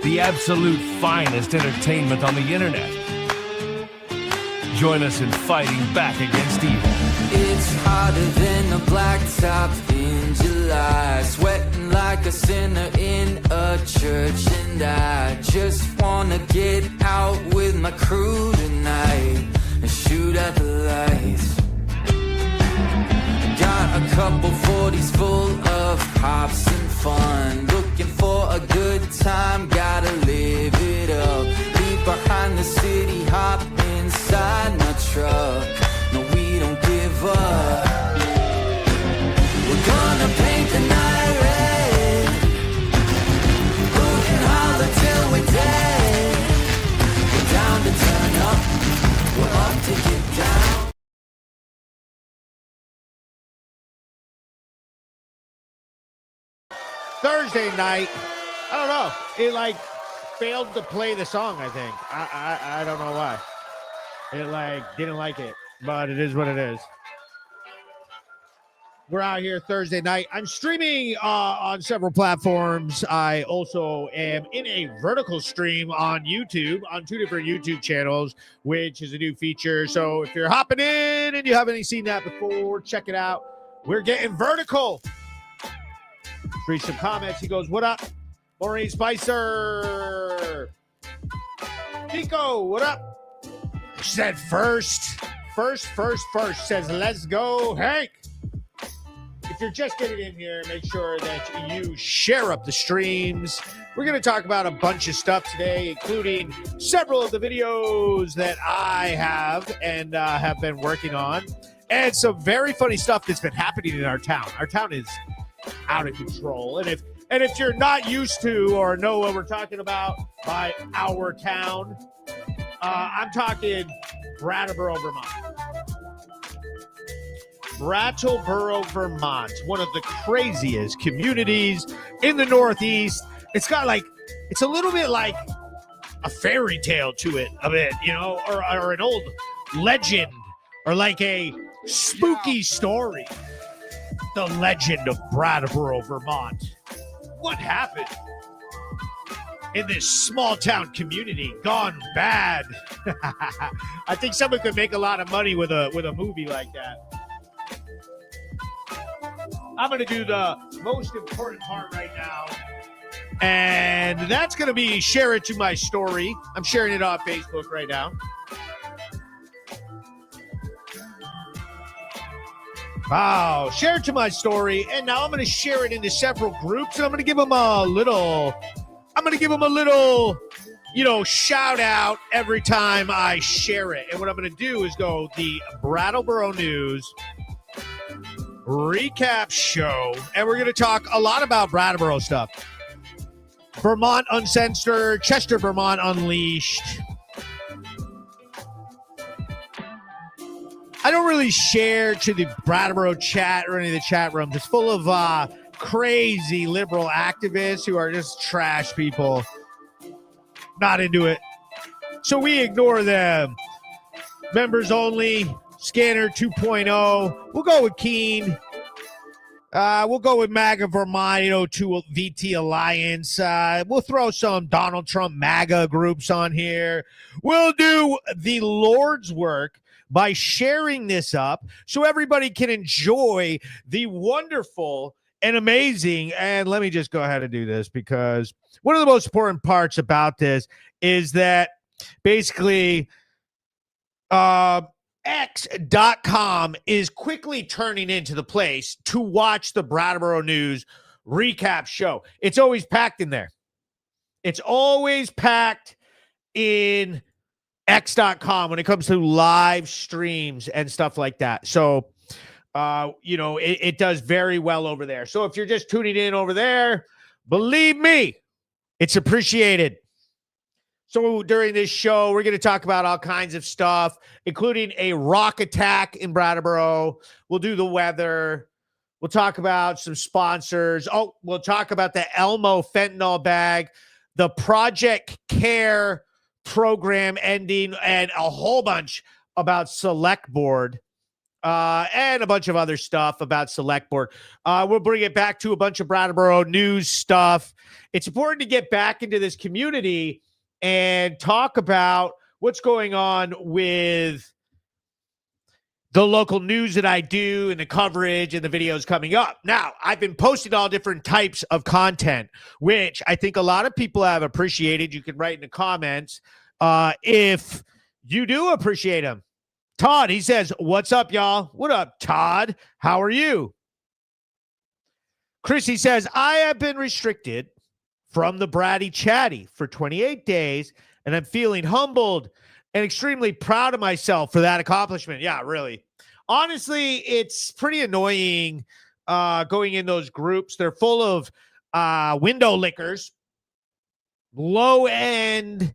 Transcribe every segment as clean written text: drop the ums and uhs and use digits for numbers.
the absolute finest entertainment on the internet. Join us in fighting back against evil. It's hotter than a blacktop in July, sweating like a sinner in a church, and I just wanna get out with my crew tonight and shoot at the lights. Got a couple 40s full of cops and fun, looking for a good time, gotta live it up. Leave behind the city, hop inside my truck. No, we don't give up. We're gonna paint the night red. Who can holler till we're dead? We're down to turn up. We're up to get down. Thursday night, I don't know. It failed to play the song, I think. I don't know why. It didn't like it, but it is what it is. We're out here Thursday night. I'm streaming on several platforms. I also am in a vertical stream on YouTube, on 2 different YouTube channels, which is a new feature. So if you're hopping in and you haven't seen that before, check it out. We're getting vertical. Read some comments. He goes, what up? Maureen Spicer. Nico, what up? She said first. Says, let's go, Hank. If you're just getting in here, make sure that you share up the streams. We're going to talk about a bunch of stuff today, including several of the videos that I have and have been working on, and some very funny stuff that's been happening in our town. Our town is out of control. And if you're not used to or know what we're talking about by our town, I'm talking Brattleboro, Vermont. Brattleboro, Vermont, one of the craziest communities in the Northeast. It's got it's a little bit like a fairy tale to it, a bit, or an old legend, or like a spooky story. The legend of Brattleboro, Vermont. What happened in this small town community gone bad? I think someone could make a lot of money with a movie like that. I'm going to do the most important part right now, and that's going to be share it to my story. I'm sharing it on Facebook right now. Wow, share it to my story, and now I'm going to share it into several groups, and I'm going to give them a little, shout out every time I share it. And what I'm going to do is go the Brattleboro News recap show, and we're going to talk a lot about Brattleboro stuff. Vermont Uncensored, Chester, Vermont Unleashed. I don't really share to the Brattleboro chat or any of the chat rooms. It's full of crazy liberal activists who are just trash people. Not into it. So we ignore them. Members only, Scanner 2.0. We'll go with Keen. We'll go with MAGA Vermont, to VT Alliance. We'll throw some Donald Trump MAGA groups on here. We'll do the Lord's work by sharing this up so everybody can enjoy the wonderful and amazing. And let me just go ahead and do this, because one of the most important parts about this is that basically X.com is quickly turning into the place to watch the Brattleboro News recap show. It's always packed in there. It's always packed in X.com when it comes to live streams and stuff like that. So, it does very well over there. So if you're just tuning in over there, believe me, it's appreciated. So during this show, we're going to talk about all kinds of stuff, including a rock attack in Brattleboro. We'll do the weather. We'll talk about some sponsors. Oh, we'll talk about the Elmo fentanyl bag, the Project Care program ending, and a whole bunch about Select Board and a bunch of other stuff about Select Board. We'll bring it back to a bunch of Brattleboro news stuff. It's important to get back into this community and talk about what's going on with the local news that I do and the coverage and the videos coming up. Now, I've been posting all different types of content, which I think a lot of people have appreciated. You can write in the comments if you do appreciate them. Todd, he says, what's up, y'all? What up, Todd? How are you? Chris, he says, I have been restricted from the Bratty Chatty for 28 days, and I'm feeling humbled and extremely proud of myself for that accomplishment. Yeah, really. Honestly, it's pretty annoying going in those groups. They're full of window lickers, low-end,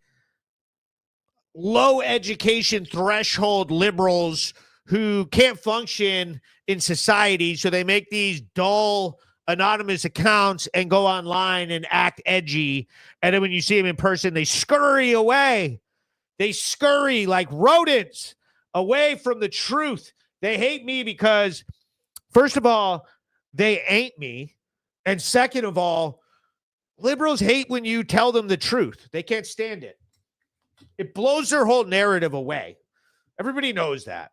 low education threshold liberals who can't function in society. So they make these dull anonymous accounts and go online and act edgy. And then when you see them in person, they scurry away. They scurry like rodents away from the truth. They hate me because, first of all, they ain't me. And second of all, liberals hate when you tell them the truth. They can't stand it. It blows their whole narrative away. Everybody knows that.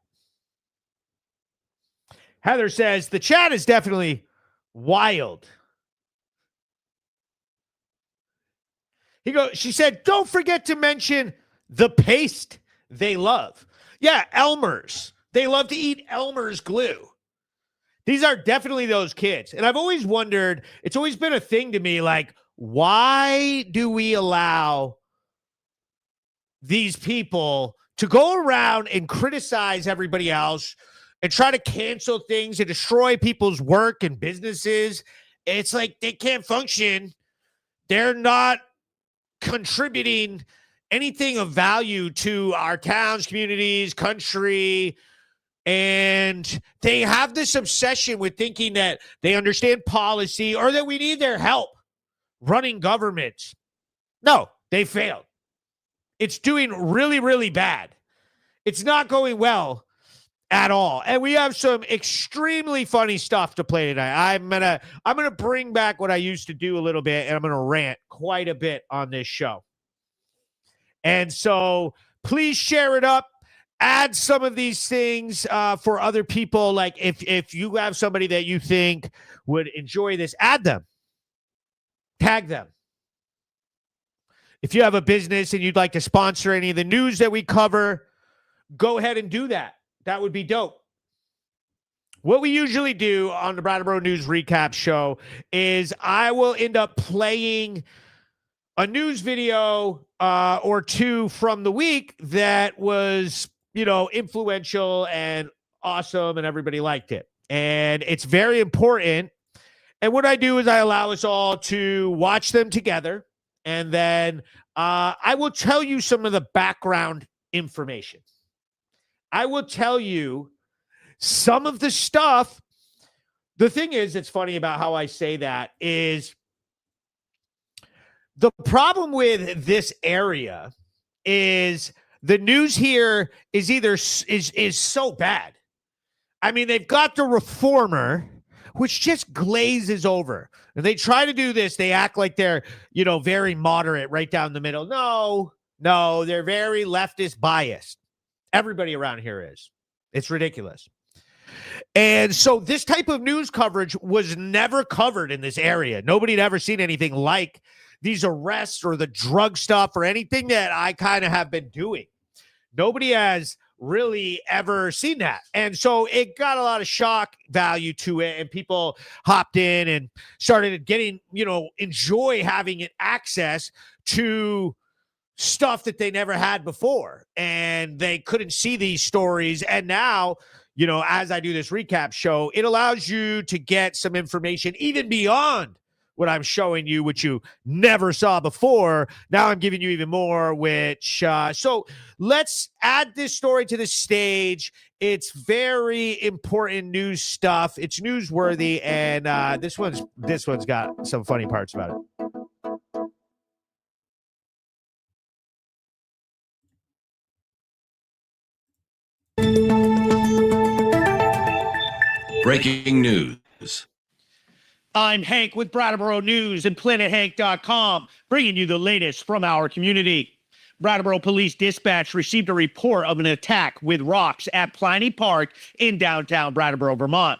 Heather says, the chat is definitely wild. She said, don't forget to mention the paste they love. Yeah, Elmer's. They love to eat Elmer's glue. These are definitely those kids. And I've always wondered, it's always been a thing to me, like, why do we allow these people to go around and criticize everybody else and try to cancel things and destroy people's work and businesses? It's like they can't function. They're not contributing anything of value to our towns, communities, country. And they have this obsession with thinking that they understand policy or that we need their help running governments. No, they failed. It's doing really, really bad. It's not going well at all. And we have some extremely funny stuff to play tonight. I'm gonna bring back what I used to do a little bit, and I'm gonna rant quite a bit on this show. And so please share it up. Add some of these things for other people. Like if you have somebody that you think would enjoy this, add them. Tag them. If you have a business and you'd like to sponsor any of the news that we cover, go ahead and do that. That would be dope. What we usually do on the Brattleboro News Recap Show is I will end up playing a news video or two from the week that was, influential and awesome and everybody liked it. And it's very important. And what I do is I allow us all to watch them together. And then I will tell you some of the background information. I will tell you some of the stuff. The thing is, it's funny about how I say that is the problem with this area is the news here is either is so bad. I mean, they've got the Reformer, which just glazes over. And they try to do this. They act like they're, very moderate right down the middle. No, they're very leftist biased. Everybody around here is. It's ridiculous. And so this type of news coverage was never covered in this area. Nobody had ever seen anything like these arrests or the drug stuff or anything that I kind of have been doing. Nobody has really ever seen that. And so it got a lot of shock value to it, and people hopped in and started getting, enjoy having access to stuff that they never had before, and they couldn't see these stories. And now, as I do this recap show, it allows you to get some information even beyond what I'm showing you, which you never saw before. Now I'm giving you even more, so let's add this story to the stage. It's very important news stuff. It's newsworthy. And this one's got some funny parts about it. breaking news. I'm Hank with Brattleboro News and PlanetHank.com, bringing you the latest from our community. Brattleboro Police Dispatch received a report of an attack with rocks at Pliny Park in downtown Brattleboro, Vermont.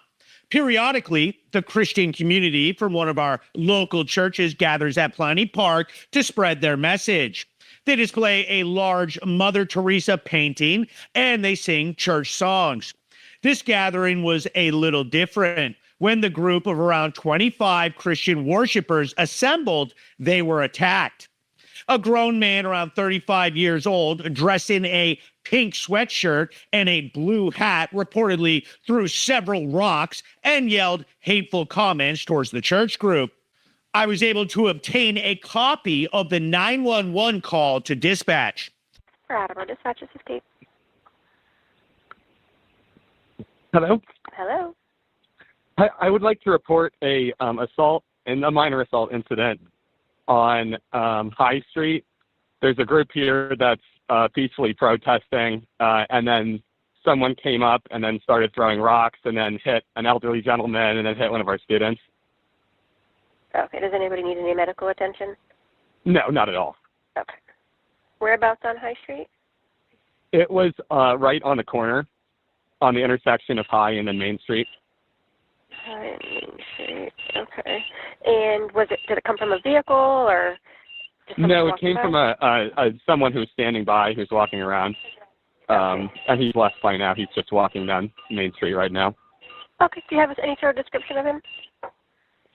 Periodically, the Christian community from one of our local churches gathers at Pliny Park to spread their message. They display a large Mother Teresa painting and they sing church songs. This gathering was a little different. When the group of around 25 Christian worshipers assembled, they were attacked. A grown man around 35 years old, dressed in a pink sweatshirt and a blue hat, reportedly threw several rocks and yelled hateful comments towards the church group. I was able to obtain a copy of the 911 call to dispatch. Brattleboro Dispatch, this is Kate. Hello. Hello. I would like to report a assault and a minor assault incident on High Street. There's a group here that's peacefully protesting, and then someone came up and then started throwing rocks and then hit an elderly gentleman and then hit one of our students. Okay. Does anybody need any medical attention? No, not at all. Okay. Whereabouts on High Street? It was right on the corner, on the intersection of High and then Main Street. High Main Street. Okay. And did it come from a vehicle or? Just No, it came from someone who was standing by, who's walking around. Okay. And he's left by now. He's just walking down Main Street right now. Okay. Do you have any sort of description of him?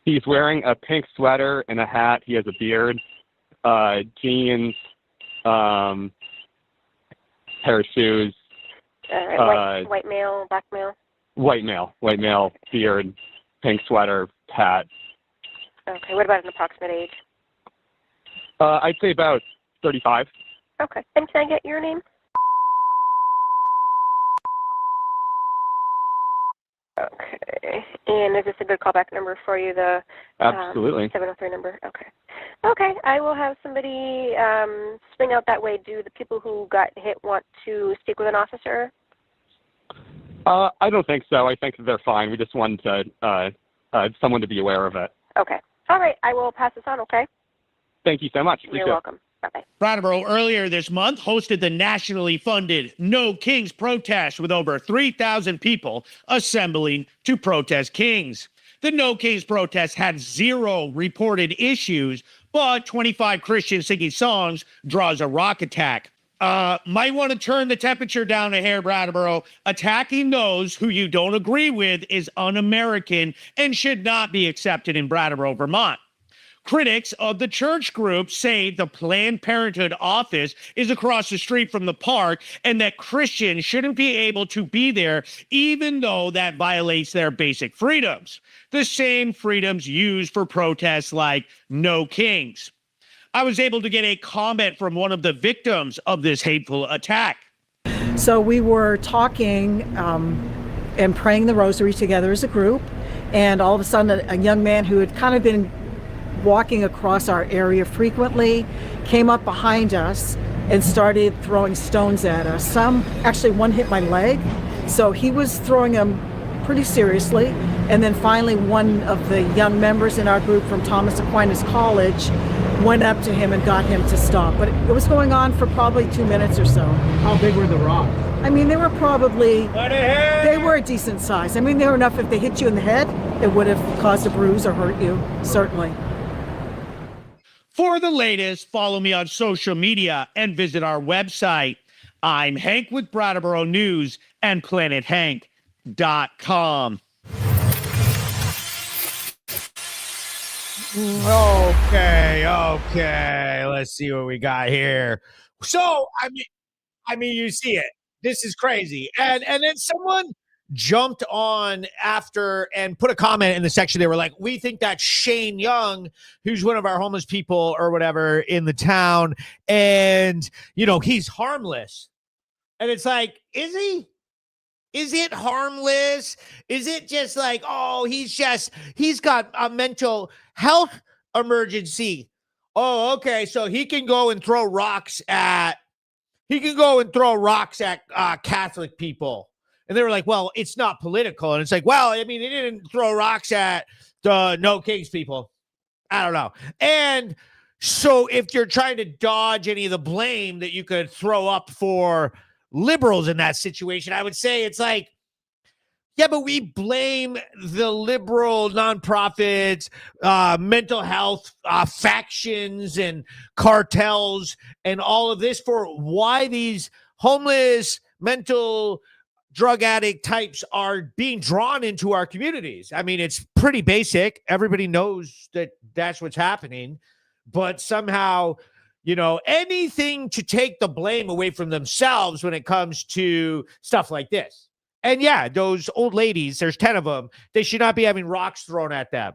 He's wearing a pink sweater and a hat. He has a beard, jeans, pair of shoes. White male, black male? White male, beard, pink sweater, hat. Okay. What about an approximate age? I'd say about 35. Okay. And can I get your name? Okay. And is this a good callback number for you, the Absolutely. 703 number? Okay. Okay. I will have somebody swing out that way. Do the people who got hit want to speak with an officer? I don't think so. I think they're fine. We just wanted someone to be aware of it. Okay. All right. I will pass this on, okay? Thank you so much. You're welcome. Bye-bye. Brattleboro earlier this month hosted the nationally funded No Kings protest with over 3,000 people assembling to protest Kings. The No Kings protest had 0 reported issues, but 25 Christians singing songs draws a rock attack. Might want to turn the temperature down a hair, Brattleboro. Attacking those who you don't agree with is un-American and should not be accepted in Brattleboro, Vermont. Critics of the church group say the Planned Parenthood office is across the street from the park and that Christians shouldn't be able to be there even though that violates their basic freedoms. The same freedoms used for protests like No Kings. I was able to get a comment from one of the victims of this hateful attack. So we were talking and praying the rosary together as a group, and all of a sudden a young man who had kind of been walking across our area frequently came up behind us and started throwing stones at us. One hit my leg, so he was throwing them pretty seriously. And then finally one of the young members in our group from Thomas Aquinas College went up to him and got him to stop. But it was going on for probably 2 minutes or so. How big were the rocks? I mean, they were a decent size. I mean, they were enough. If they hit you in the head, it would have caused a bruise or hurt you, certainly. For the latest, follow me on social media and visit our website. I'm Hank with Brattleboro News and PlanetHank.com. Okay. Let's see what we got here. So, I mean, you see it. This is crazy. And then someone jumped on after and put a comment in the section. They were like, we think that Shane Young, who's one of our homeless people or whatever in the town, and, he's harmless. And it's like, is he? Is it harmless? Is it just like, oh, he's got a mental health emergency? Oh, okay. So he can go and throw rocks at Catholic people. And they were like, well, it's not political. And it's like, well, I mean, they didn't throw rocks at the No Kings people. I don't know. And so if you're trying to dodge any of the blame that you could throw up for liberals in that situation, I would say it's like, yeah, but we blame the liberal nonprofits, mental health factions and cartels and all of this for why these homeless, mental drug addict types are being drawn into our communities. I mean, it's pretty basic. Everybody knows that that's what's happening, but somehow, anything to take the blame away from themselves when it comes to stuff like this. And yeah, those old ladies, there's 10 of them, they should not be having rocks thrown at them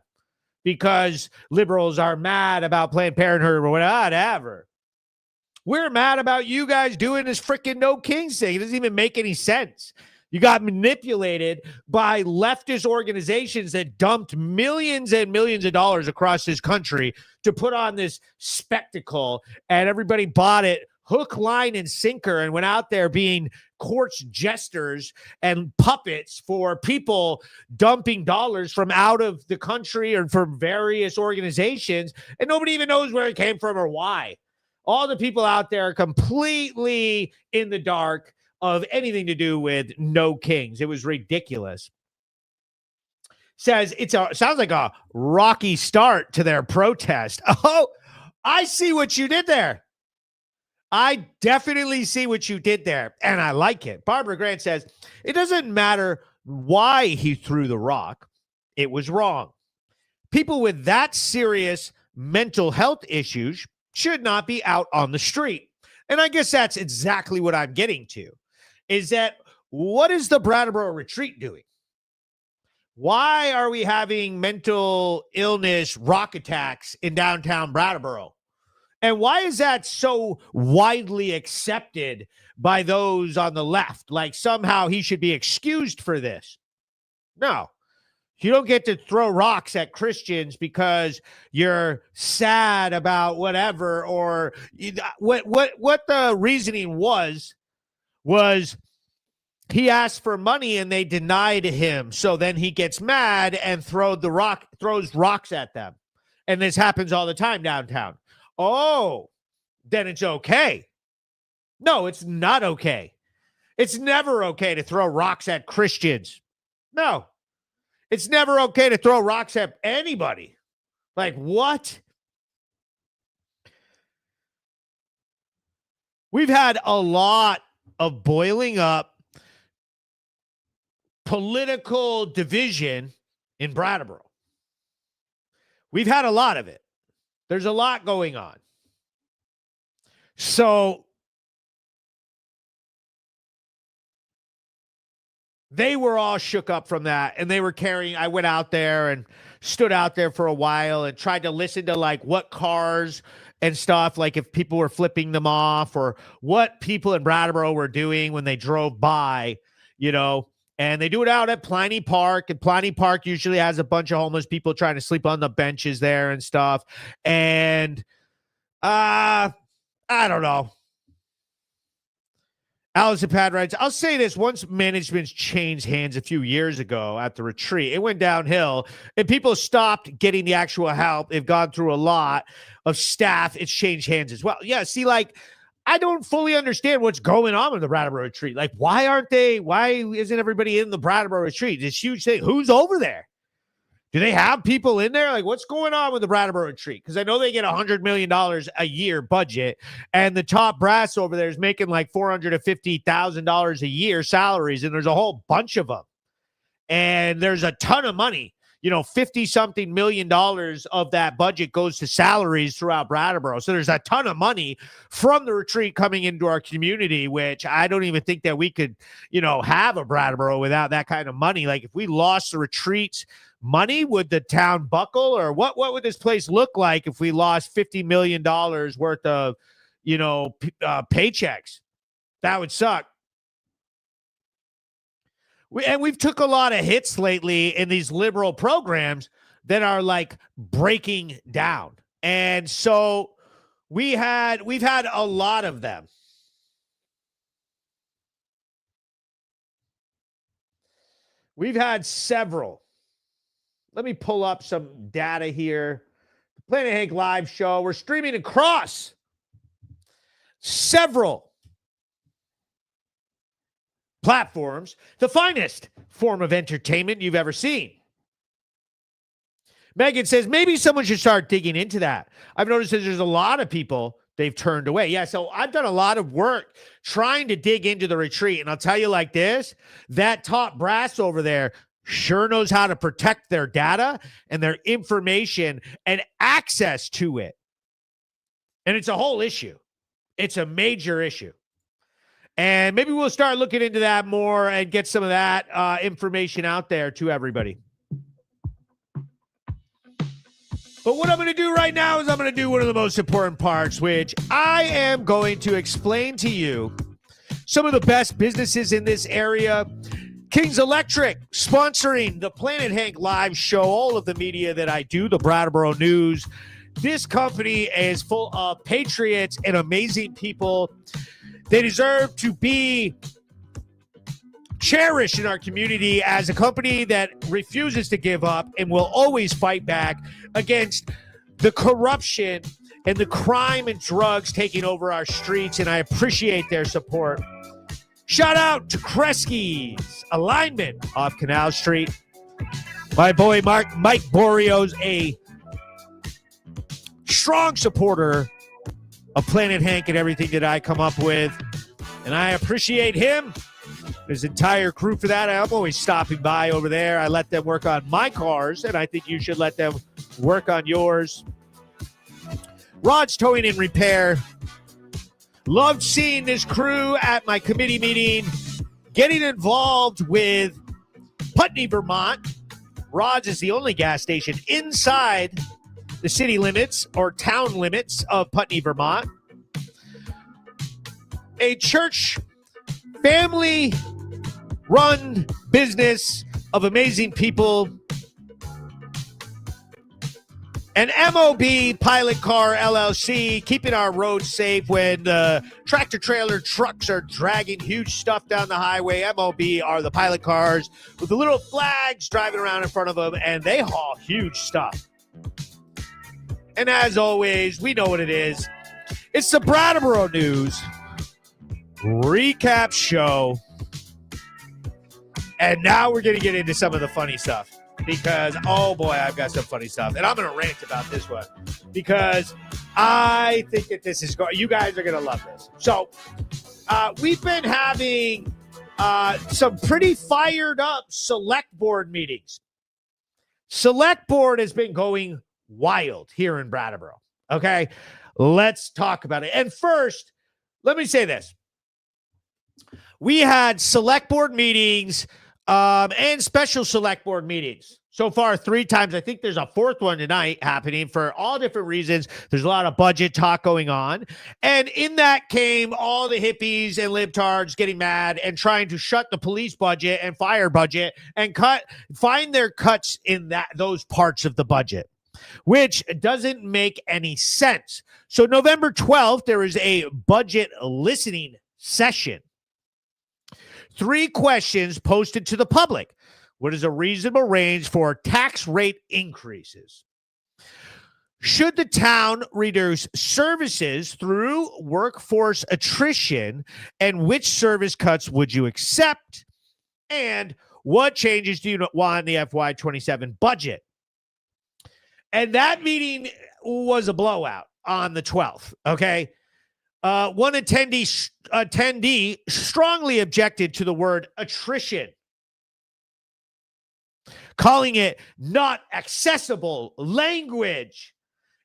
because liberals are mad about Planned Parenthood or whatever. We're mad about you guys doing this freaking No Kings thing. It doesn't even make any sense. You got manipulated by leftist organizations that dumped millions and millions of dollars across this country to put on this spectacle, and everybody bought it hook, line, and sinker and went out there being courts jesters and puppets for people dumping dollars from out of the country or from various organizations, and nobody even knows where it came from or why. All the people out there are completely in the dark of anything to do with No Kings. It was ridiculous. Says sounds like a rocky start to their protest. Oh, I see what you did there. I definitely see what you did there, and I like it. Barbara Grant says, it doesn't matter why he threw the rock. It was wrong. People with that serious mental health issues should not be out on the street. And I guess that's exactly what I'm getting to, is that what is the Brattleboro retreat doing? Why are we having mental illness rock attacks in downtown Brattleboro? And why is that so widely accepted by those on the left? Like somehow he should be excused for this. No, you don't get to throw rocks at Christians because you're sad about whatever, or what the reasoning was he asked for money and they denied him. So then he gets mad and throws rocks at them. And this happens all the time downtown. Oh, then it's okay. No, it's not okay. It's never okay to throw rocks at Christians. No, it's never okay to throw rocks at anybody. Like, what? We've had a lot of boiling up political division in Brattleboro. We've had a lot of it. There's a lot going on. So they were all shook up from that, and they were carrying, I went out there and stood out there for a while and tried to listen to like what cars and stuff, like if people were flipping them off or what people in Brattleboro were doing when they drove by, and they do it out at Pliny Park, and Pliny Park usually has a bunch of homeless people trying to sleep on the benches there and stuff. And I don't know. Allison Pad writes, I'll say this, once management's changed hands a few years ago at the retreat, it went downhill and people stopped getting the actual help. They've gone through a lot of staff. It's changed hands as well. Yeah, see, like, I don't fully understand what's going on with the Brattleboro retreat. Like, why isn't everybody in the Brattleboro retreat? This huge thing. Who's over there? Do they have people in there? Like, what's going on with the Brattleboro retreat? Because I know they get $100 million a year budget, and the top brass over there is making like $450,000 a year salaries, and there's a whole bunch of them. And there's a ton of money. 50-something million dollars of that budget goes to salaries throughout Brattleboro. So there's a ton of money from the retreat coming into our community, which I don't even think that we could, have a Brattleboro without that kind of money. Like, if we lost the retreats money, would the town buckle, or what would this place look like if we lost $50 million worth of, paychecks? That would suck. We've took a lot of hits lately in these liberal programs that are like breaking down. And so we've had a lot of them. We've had several. Let me pull up some data here. Planet Hank live show. We're streaming across several platforms, the finest form of entertainment you've ever seen. Megan says maybe someone should start digging into that. I've noticed that there's a lot of people they've turned away. Yeah, so I've done a lot of work trying to dig into the retreat. And I'll tell you like this, that top brass over there sure knows how to protect their data and their information and access to it. And it's a whole issue. It's a major issue. And maybe we'll start looking into that more and get some of that information out there to everybody. But what I'm going to do right now is I'm going to do one of the most important parts, which I am going to explain to you some of the best businesses in this area. King's Electric sponsoring the Planet Hank live show, all of the media that I do, the Brattleboro News. This company is full of patriots and amazing people. They deserve to be cherished in our community as a company that refuses to give up and will always fight back against the corruption and the crime and drugs taking over our streets, and I appreciate their support. Shout out to Kresge's Alignment off Canal Street. My boy Mike Borio's a strong supporter of Planet Hank and everything that I come up with, and I appreciate him, his entire crew for that. I'm always stopping by over there. I let them work on my cars, and I think you should let them work on yours. Rod's Towing and Repair. Loved seeing this crew at my committee meeting, getting involved with Putney, Vermont. Rod's is the only gas station inside the city limits or town limits of Putney, Vermont. A church family-run business of amazing people. An MOB Pilot Car LLC, keeping our roads safe when tractor-trailer trucks are dragging huge stuff down the highway. MOB are the pilot cars with the little flags driving around in front of them, and they haul huge stuff. And as always, we know what it is. It's the Brattleboro News recap show. And now we're going to get into some of the funny stuff. Because, oh boy, I've got some funny stuff. And I'm going to rant about this one. Because I think that this is going, you guys are going to love this. So, we've been having some pretty fired up select board meetings. Select board has been going wild here in Brattleboro. Okay, let's talk about it. And first, let me say this. We had select board meetings and special select board meetings. So far, 3 times. I think there's a 4th one tonight happening for all different reasons. There's a lot of budget talk going on. And in that came all the hippies and libtards getting mad and trying to shut the police budget and fire budget and find their cuts in those parts of the budget, which doesn't make any sense. So November 12th, there is a budget listening session. 3 questions posted to the public. What is a reasonable range for tax rate increases? Should the town reduce services through workforce attrition? And which service cuts would you accept? And what changes do you want in the FY27 budget? And that meeting was a blowout on the 12th, okay? One attendee strongly objected to the word attrition, calling it not accessible language.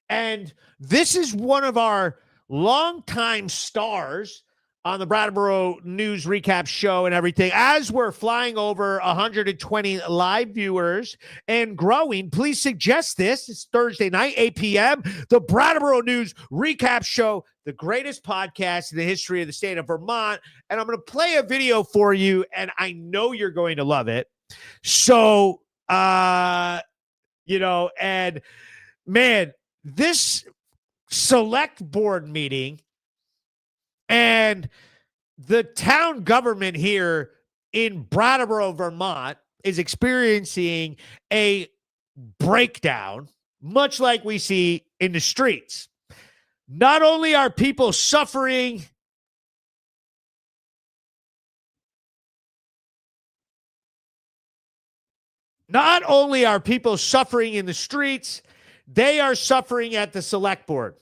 And this is one of our longtime stars on the Brattleboro News recap show and everything. As we're flying over 120 live viewers and growing, please suggest this. It's Thursday night, 8 p.m., the Brattleboro News recap show, the greatest podcast in the history of the state of Vermont. And I'm going to play a video for you, and I know you're going to love it. So, and man, this select board meeting and the town government here in Brattleboro, Vermont, is experiencing a breakdown, much like we see in the streets. Not only are people suffering in the streets, they are suffering at the select board.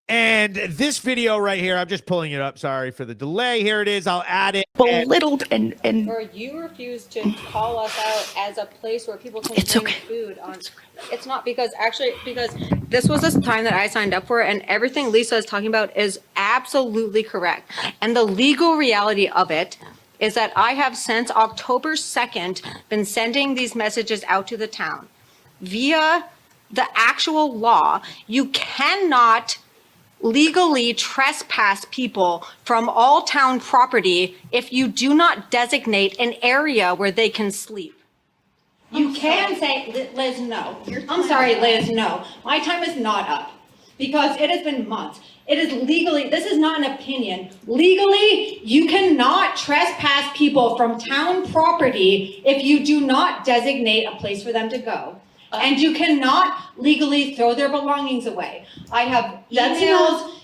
And this video right here, I'm just pulling it up. Sorry for the delay. Here it is. I'll add it. Belittled and Or you refuse to call us out as a place where people can bring food on. It's not because this was a time that I signed up for, and everything Lisa is talking about is absolutely correct. And the legal reality of it is that I have since October 2nd been sending these messages out to the town. Via the actual law, you cannot legally trespass people from all town property if you do not designate an area where they can sleep. You can say, Liz, no. I'm sorry, Liz, no. My time is not up because it has been months. It is legally, this is not an opinion. Legally, you cannot trespass people from town property if you do not designate a place for them to go. And you cannot legally throw their belongings away. I have emails,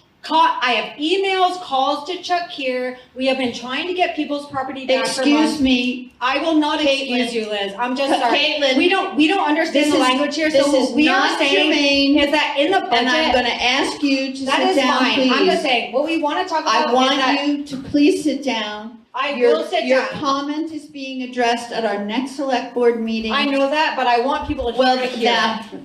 calls to Chuck here. We have been trying to get people's property back for months. Excuse me. I will not excuse you, Liz. I'm just sorry. Caitlin, we don't understand the language here. So what we are saying is that in the budget, and I'm going to ask you to sit down, fine. please. I'm just saying what we want to talk about. I want you to please sit down. I will sit down. Your comment is being addressed at our next select board meeting. I know that, but I want people to hear it.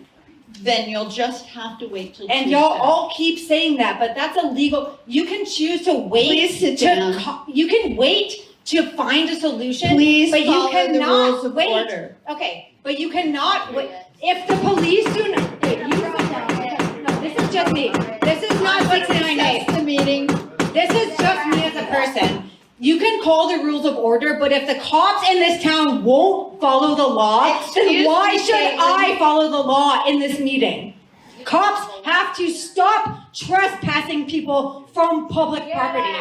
Then you'll just have to wait till And Tuesday. y'all all keep saying that, but that's illegal. You can choose to wait. Please sit down. You can wait to find a solution. Please but follow you cannot the rules of wait. order. Okay, but you cannot wait. If the police do not, no, this is just me. This is not 698. The meeting. This is just me as a person. You can call the rules of order, but if the cops in this town won't follow the law, then why should I follow the law in this meeting? Cops have to stop trespassing people from public property.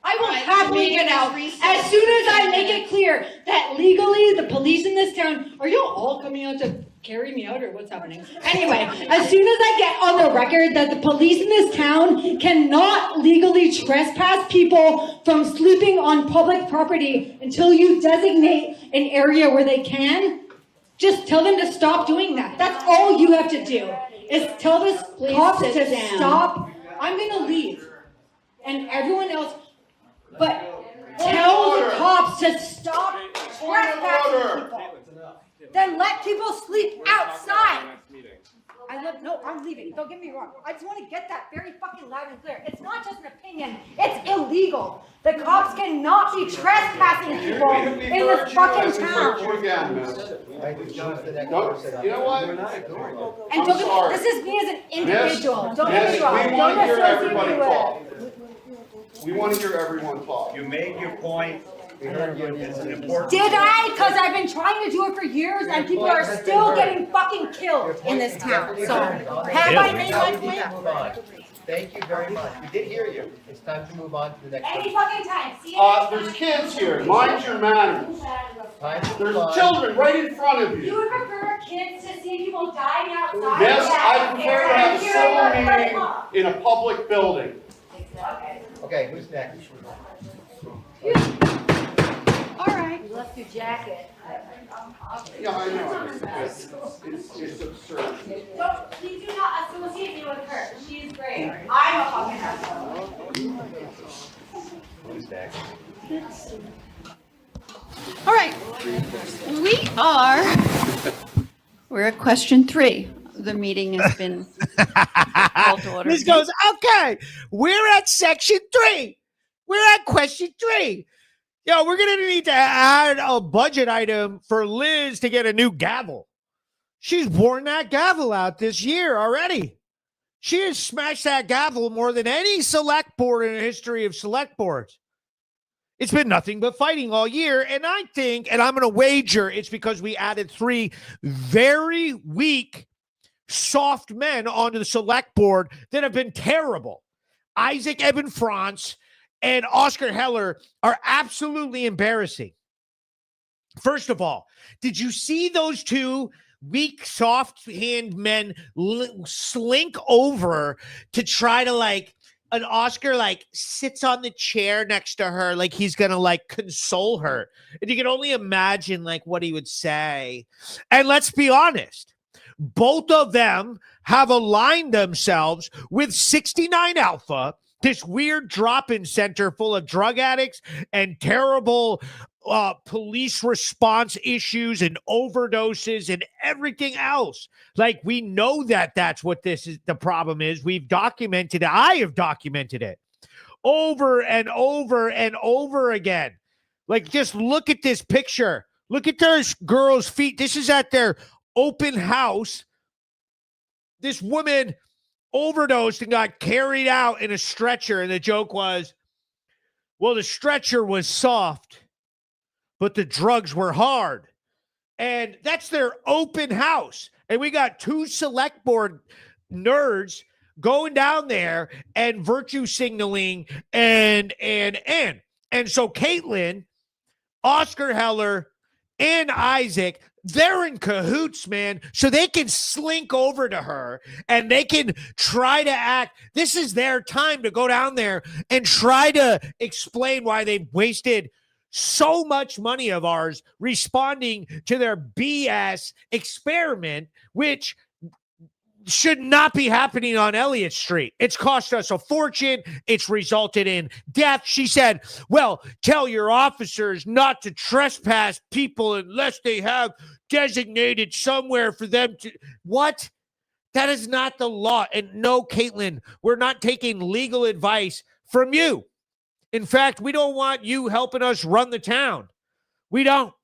I will happily get out as soon as I make it clear that legally the police in this town, are you all coming out to carry me out or what's happening? Anyway, as soon as I get on the record that the police in this town cannot legally trespass people from sleeping on public property until you designate an area where they can, just tell them to stop doing that. That's all you have to do, is tell this cops to stop. I'm gonna leave. And everyone else, but tell the cops to stop trespassing people. Then let people sleep outside. I'm leaving. Don't get me wrong. I just want to get that very fucking loud and clear. It's not just an opinion. It's illegal. The cops cannot be trespassing people in this fucking town. You know what? And this is me as an individual. Don't get me wrong. Don't associate me with it. We want to hear everyone talk. You made your point. We heard you. It's an important. Did I? Because I've been trying to do it for years and people are still getting fucking killed in this town. So, have I made my point? Thank you very much. We did hear you. It's time to move on to the next Any one. fucking time. See you There's kids here. Mind your manners. There's children right in front of You you. would prefer kids to see people dying outside? Yes, I prefer to have a civil meeting in a public building. Okay, who's next? All right. You left your jacket. Yeah, I know. It's absurd. Please do not associate me with her. She's great. I'm a fucking asshole. Who's next? All right. We're at question 3. The meeting has been called to order. This goes, okay, we're at section 3. We're at question 3. Yo, we're going to need to add a budget item for Liz to get a new gavel. She's worn that gavel out this year already. She has smashed that gavel more than any select board in the history of select boards. It's been nothing but fighting all year. And I think, and I'm going to wager, it's because we added 3 very weak, soft men onto the select board that have been terrible. Isaac Evan Franz and Oscar Heller are absolutely embarrassing. First of all, did you see those two weak, soft-hand men slink over to try to, like, an Oscar, like, sits on the chair next to her like he's going to, like, console her. And you can only imagine, like, what he would say. And let's be honest, both of them have aligned themselves with 69 Alpha, this weird drop-in center full of drug addicts and terrible police response issues and overdoses and everything else. Like, we know that that's what this is. The problem is we've documented it. I have documented it over and over and over again. Like, just look at this picture. Look at those girls' feet. This is at their open house. This woman overdosed and got carried out in a stretcher. And the joke was, well, the stretcher was soft, but the drugs were hard. And that's their open house. And we got two select board nerds going down there and virtue signaling and so Caitlin, Oscar Heller, and Isaac, they're in cahoots, man. So they can slink over to her and they can try to act. This is their time to go down there and try to explain why they've wasted so much money of ours responding to their BS experiment, which should not be happening on Elliott Street. It's cost us a fortune. It's resulted in death. She said, well, tell your officers not to trespass people unless they have designated somewhere for them to. What? That is not the law. And no, Caitlin, we're not taking legal advice from you. In fact, we don't want you helping us run the town. We don't.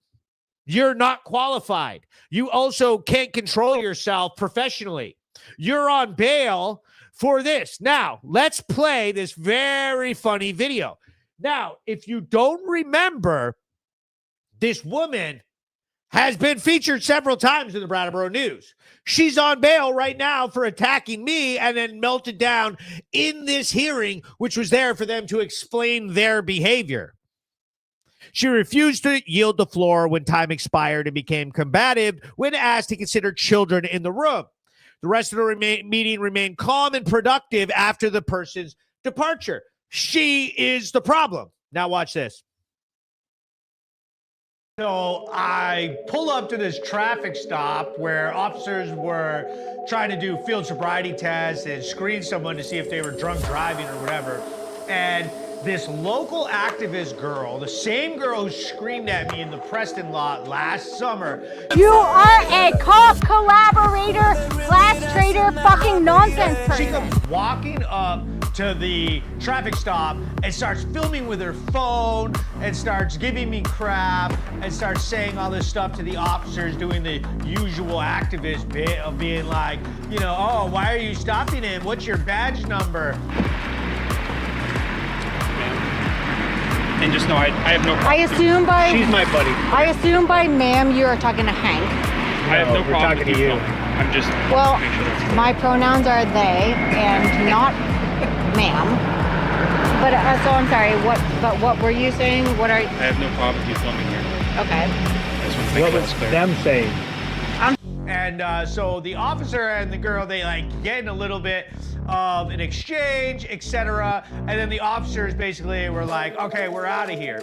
You're not qualified. You also can't control yourself professionally. You're on bail for this. Now, let's play this very funny video. Now, if you don't remember, this woman has been featured several times in the Brattleboro News. She's on bail right now for attacking me and then melted down in this hearing, which was there for them to explain their behavior. She refused to yield the floor when time expired and became combative when asked to consider children in the room. The rest of the meeting remained calm and productive after the person's departure. She is the problem. Now watch this. So I pull up to this traffic stop where officers were trying to do field sobriety tests and screen someone to see if they were drunk driving or whatever. And this local activist girl, the same girl who screamed at me in the Preston lot last summer. You are a cop collaborator, class traitor, fucking nonsense person. She comes walking up to the traffic stop and starts filming with her phone and starts giving me crap and starts saying all this stuff to the officers, doing the usual activist bit of being like, you know, oh, why are you stopping him? What's your badge number? And just know I have no problem. I assume by She's my buddy. I assume by ma'am you are talking to Hank. I have no problem with you filming. I'm just Well, making sure that's clear. my pronouns are they and not ma'am. But so I'm sorry. What were you saying? What are? I have no problem with you filming here. Okay. I just want to make that's clear. Them saying? And so the officer and the girl, they like get in a little bit of an exchange, etc. And then the officers basically were like, okay, we're out of here.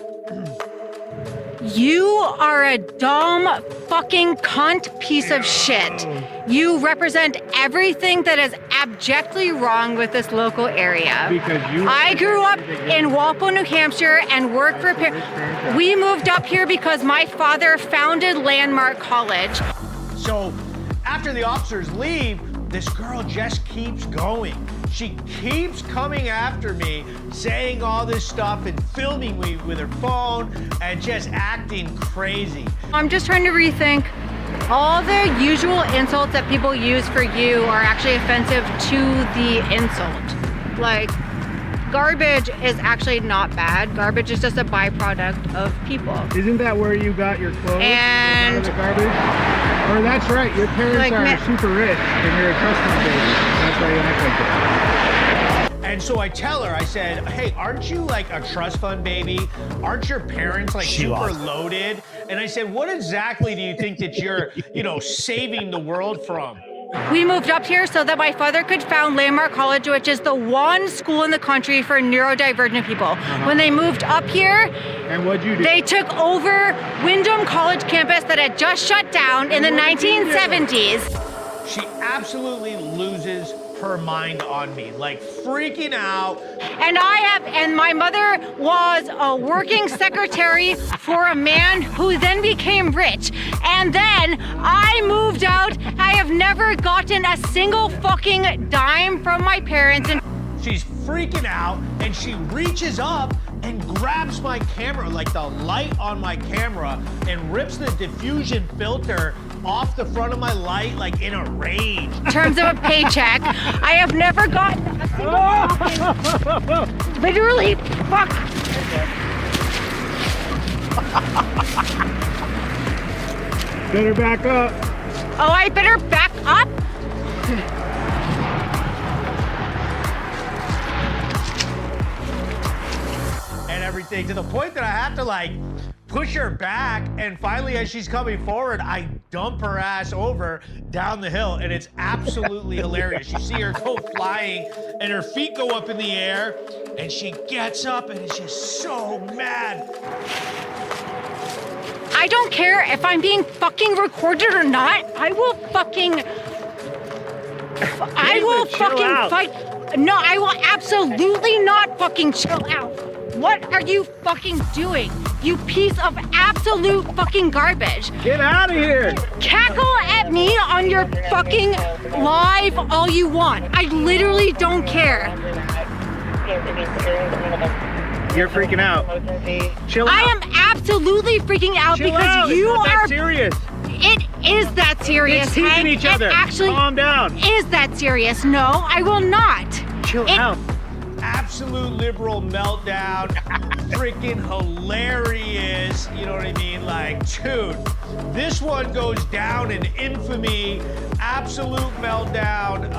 You are a dumb fucking cunt piece of shit. You represent everything that is abjectly wrong with this local area. I grew up in Walpole, New Hampshire and worked for we moved up here because my father founded Landmark College. So after the officers leave, this girl just keeps going. She keeps coming after me, saying all this stuff and filming me with her phone and just acting crazy. I'm just trying to rethink. All the usual insults that people use for you are actually offensive to the insult. Like, garbage is actually not bad. Garbage is just a byproduct of people. Isn't that where you got your clothes? And the garbage? Or that's right, your parents Like, are super rich and you're a customer baby. That's why you act like that. And so I tell her, I said, hey, aren't you like a trust fund baby? Aren't your parents like super loaded? And I said, what exactly do you think that you're, saving the world from? We moved up here so that my father could found Landmark College, which is the one school in the country for neurodivergent people. When they moved up here, And what'd you do? they took over Wyndham College campus that had just shut down in the 1970s. She absolutely loses her mind on me, like freaking out. And my mother was a working secretary for a man who then became rich. And then I moved out. I have never gotten a single fucking dime from my parents. And She's freaking out, and she reaches up and grabs my camera, like the light on my camera, and rips the diffusion filter off the front of my light, like in a rage. in terms of a paycheck, I have never gotten a single fucking, literally, fuck. Better back up. Oh, I better back up? And everything, to the point that I have to like push her back, and finally as she's coming forward, I dump her ass over down the hill, and it's absolutely hilarious. You see her go flying and her feet go up in the air, and she gets up and is just so mad. I don't care if I'm being fucking recorded or not. I will fucking fight. No, I will absolutely not fucking chill out. What are you fucking doing? You piece of absolute fucking garbage. Get out of here. Cackle at me on your fucking live all you want. I literally don't care. You're freaking out. Chill out. I am absolutely freaking out Chill because out. you It's not are that serious. It is that serious. It's teasing Hank. each other. It actually Calm down. is that serious. No, I will not. Chill out. Absolute liberal meltdown. Freaking hilarious. You know what I mean? Like, dude, this one goes down in infamy. Absolute meltdown.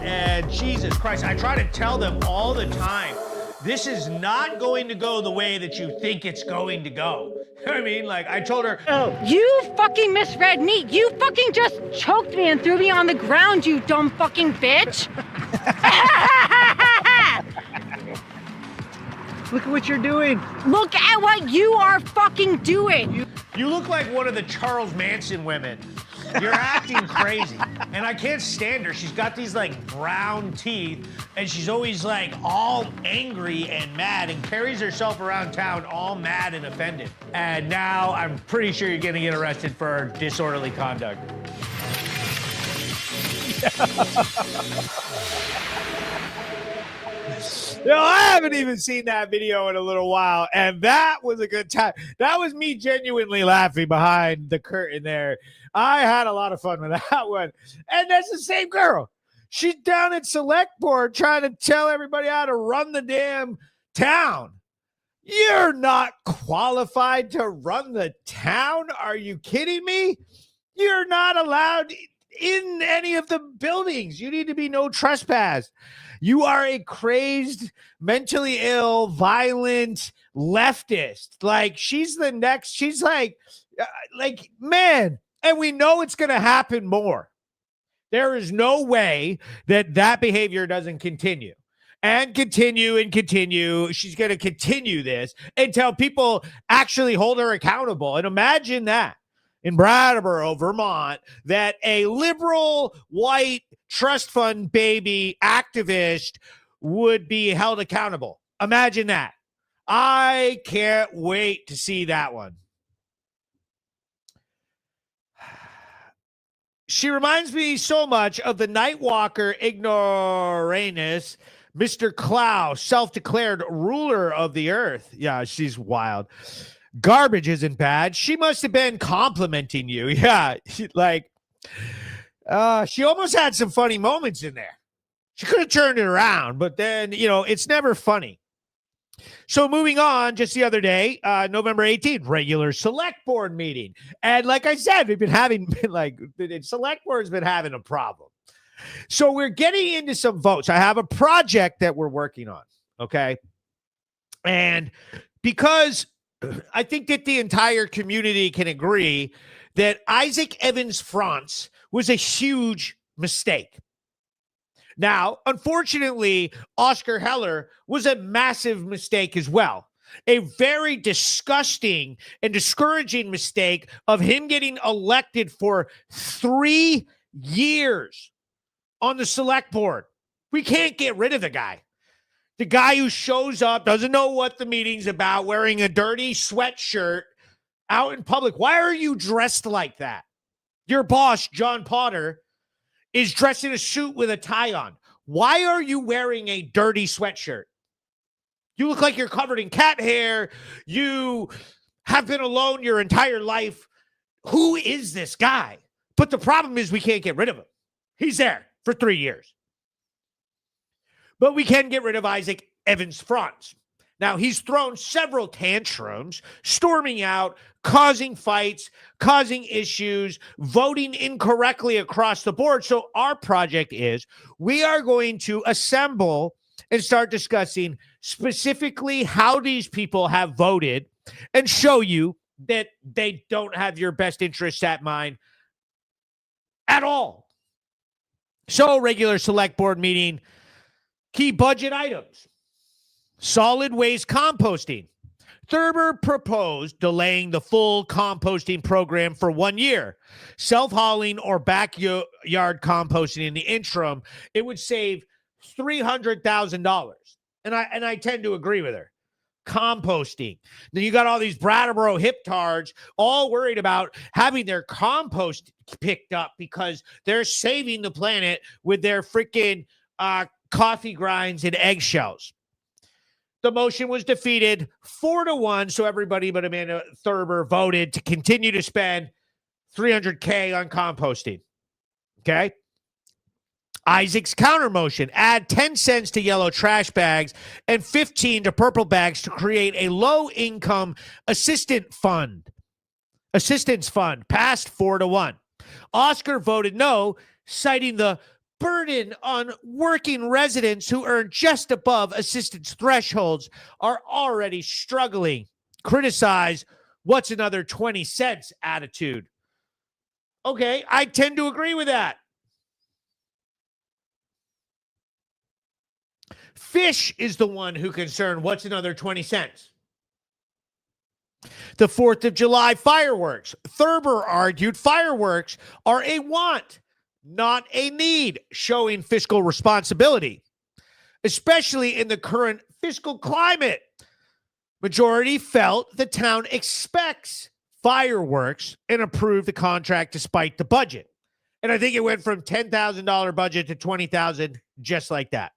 And Jesus Christ, I try to tell them all the time, this is not going to go the way that you think it's going to go. You know what I mean? Like, I told her, You fucking misread me. You fucking just choked me and threw me on the ground, you dumb fucking bitch. Look at what you're doing. Look at what you are fucking doing. you look like one of the Charles Manson women. You're acting crazy. And I can't stand her. She's got these like brown teeth, and she's always like all angry and mad, and carries herself around town all mad and offended. And now I'm pretty sure you're gonna get arrested for disorderly conduct. I haven't even seen that video in a little while, and that was a good time. That was me genuinely laughing behind the curtain there. I had a lot of fun with that one. And that's the same girl. She's down at Select Board trying to tell everybody how to run the damn town. You're not qualified to run the town. Are you kidding me? You're not allowed in any of the buildings. You need to be no trespass. You are a crazed, mentally ill, violent leftist. Like, she's the next. She's like, man. And we know it's going to happen more. There is no way that behavior doesn't continue and continue and continue. She's going to continue this until people actually hold her accountable. And imagine that in Brattleboro, Vermont, that a liberal white trust fund baby activist would be held accountable. Imagine that. I can't wait to see that one. She reminds me so much of the Nightwalker ignoramus, Mr. Klaus, self-declared ruler of the earth. Yeah, she's wild. Garbage isn't bad. She must have been complimenting you. Yeah, she almost had some funny moments in there. She could have turned it around, but then, it's never funny. So moving on, just the other day, November 18th, regular Select Board meeting. And like I said, the Select Board's been having a problem. So we're getting into some votes. I have a project that we're working on. Okay. And because I think that the entire community can agree that Isaac Evans France was a huge mistake. Now, unfortunately, Oscar Heller was a massive mistake as well. A very disgusting and discouraging mistake of him getting elected for 3 years on the select board. We can't get rid of the guy. The guy who shows up, doesn't know what the meeting's about, wearing a dirty sweatshirt out in public. Why are you dressed like that? Your boss, John Potter, is dressed in a suit with a tie on. Why are you wearing a dirty sweatshirt? You look like you're covered in cat hair. You have been alone your entire life. Who is this guy? But the problem is we can't get rid of him. He's there for 3 years. But we can get rid of Isaac Evans France. Now, he's thrown several tantrums, storming out, causing fights, causing issues, voting incorrectly across the board. So our project is we are going to assemble and start discussing specifically how these people have voted and show you that they don't have your best interests at mind at all. So regular select board meeting, key budget items, solid waste composting. Thurber proposed delaying the full composting program for 1 year. Self-hauling or backyard composting in the interim, it would save $300,000. And I tend to agree with her. Composting. Then you got all these Brattleboro hiptards all worried about having their compost picked up because they're saving the planet with their freaking coffee grinds and eggshells. The motion was defeated 4-1, so everybody but Amanda Thurber voted to continue to spend $300K on composting. Okay? Isaac's counter motion, add 10 cents to yellow trash bags and 15 to purple bags to create a low-income assistance fund, passed 4-1. Oscar voted no, citing the burden on working residents who earn just above assistance thresholds are already struggling. Criticize what's another 20 cents attitude. Okay, I tend to agree with that. Fish is the one who concerned what's another 20 cents. The 4th of July fireworks. Thurber argued fireworks are a want, not a need, showing fiscal responsibility, especially in the current fiscal climate. Majority felt the town expects fireworks and approved the contract despite the budget. And I think it went from $10,000 budget to $20,000 just like that.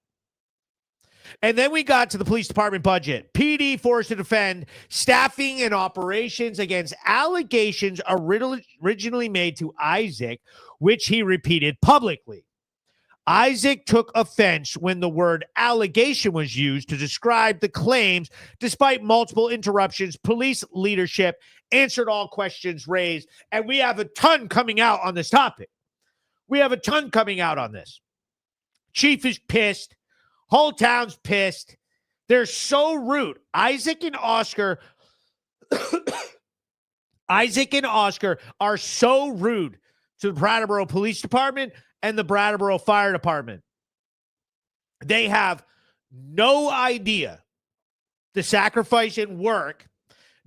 And then we got to the police department budget. PD forced to defend staffing and operations against allegations originally made to Isaac, which he repeated publicly. Isaac took offense when the word allegation was used to describe the claims. Despite multiple interruptions, police leadership answered all questions raised, and we have a ton coming out on this topic. Chief is pissed. Whole town's pissed. They're so rude. Isaac and Oscar are so rude to the Brattleboro Police Department and the Brattleboro Fire Department. They have no idea the sacrifice and work,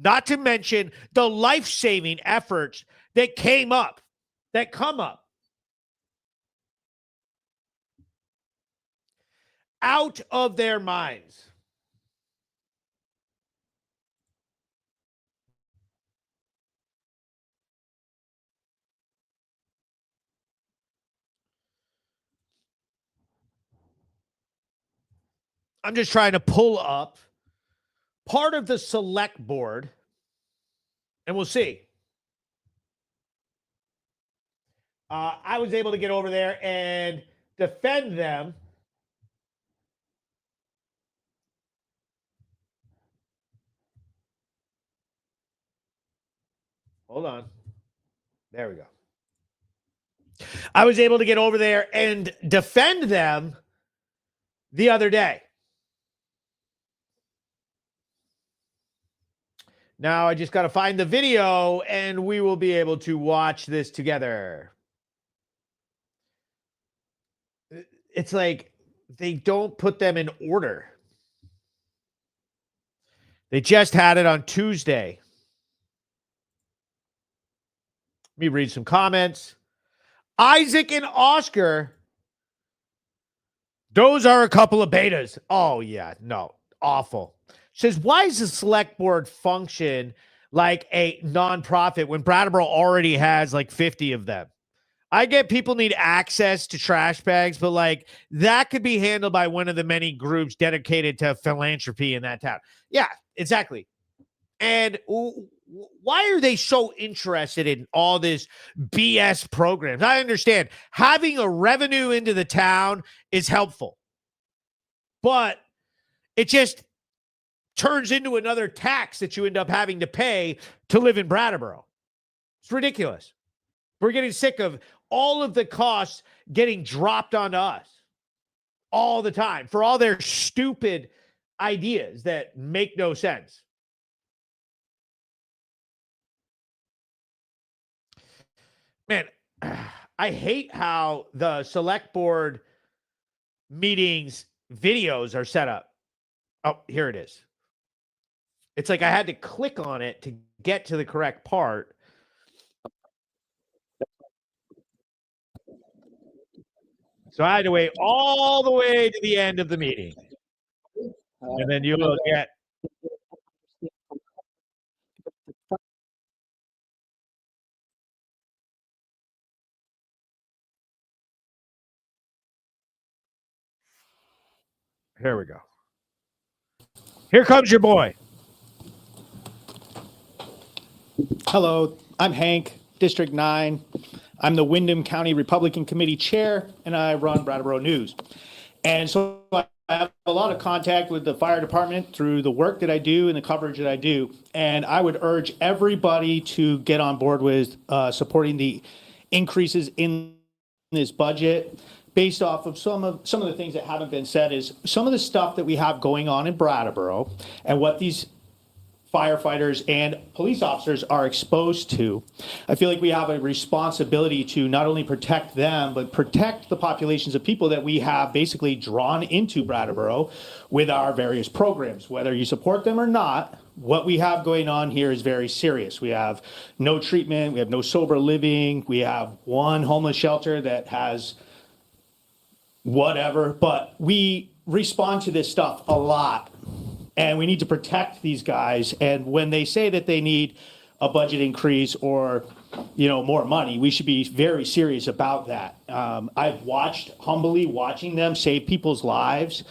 not to mention the life-saving efforts that come up. Out of their minds. I'm just trying to pull up part of the select board, and we'll see. I was able to get over there and defend them. Hold on. There we go. I was able to get over there and defend them the other day. Now I just got to find the video and we will be able to watch this together. It's like they don't put them in order. They just had it on Tuesday. Let me read some comments. Isaac and Oscar, those are a couple of betas. Oh, yeah, no, awful. Says, why does the select board function like a nonprofit when Brattleboro already has like 50 of them? I get people need access to trash bags, but like that could be handled by one of the many groups dedicated to philanthropy in that town. Yeah, exactly. And why are they so interested in all this BS programs? I understand having a revenue into the town is helpful, but it just turns into another tax that you end up having to pay to live in Brattleboro. It's ridiculous. We're getting sick of all of the costs getting dropped onto us all the time for all their stupid ideas that make no sense. Man, I hate how the select board meetings videos are set up. Oh, here it is. It's like I had to click on it to get to the correct part. So I had to wait all the way to the end of the meeting. And then you will get. Here we go. Here comes your boy. Hello, I'm Hank, District 9. I'm the Windham County Republican Committee Chair, and I run Brattleboro News. And so I have a lot of contact with the fire department through the work that I do and the coverage that I do. And I would urge everybody to get on board with supporting the increases in this budget. Based off of some of the things that haven't been said is some of the stuff that we have going on in Brattleboro and what these firefighters and police officers are exposed to. I feel like we have a responsibility to not only protect them, but protect the populations of people that we have basically drawn into Brattleboro with our various programs. Whether you support them or not, what we have going on here is very serious. We have no treatment, we have no sober living, we have one homeless shelter that has whatever, but we respond to this stuff a lot. And we need to protect these guys. And when they say that they need a budget increase or, more money, we should be very serious about that. I've humbly watching them save people's lives,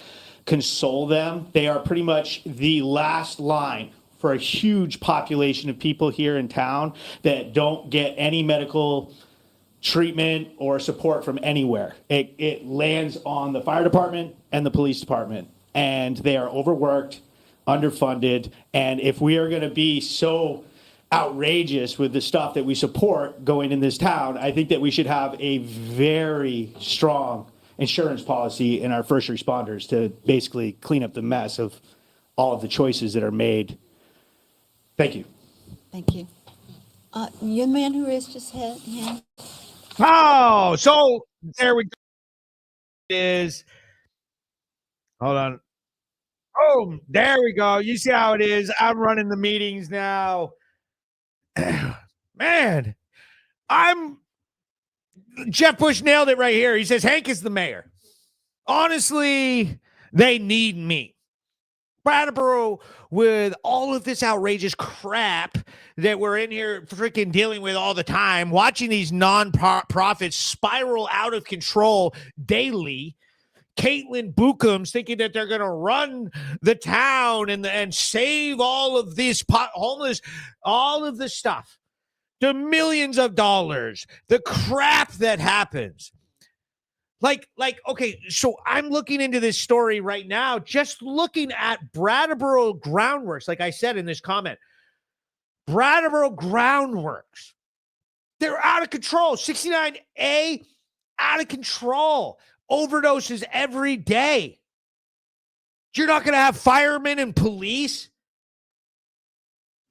console them. They are pretty much the last line for a huge population of people here in town that don't get any medical treatment or support from anywhere. It lands on the fire department and the police department, and they are overworked, underfunded. And if we are going to be so outrageous with the stuff that we support going in this town, I think that we should have a very strong insurance policy in our first responders to basically clean up the mess of all of the choices that are made. Thank you. Thank you. Young man who raised his hand. Oh, so there we go. Hold on. Oh, there we go. You see how it is. I'm running the meetings now. Man, Jeff Bush nailed it right here. He says, Hank is the mayor. Honestly, they need me. Brattleboro, with all of this outrageous crap that we're in here freaking dealing with all the time, watching these non-profits spiral out of control daily. Caitlin Bookham's thinking that they're going to run the town and save all of these homeless, all of this stuff, the millions of dollars, the crap that happens. Like, okay, so I'm looking into this story right now, just looking at Brattleboro Groundworks, like I said in this comment. Brattleboro Groundworks They're out of control. 69A, out of control. Overdoses every day. You're not going to have firemen and police?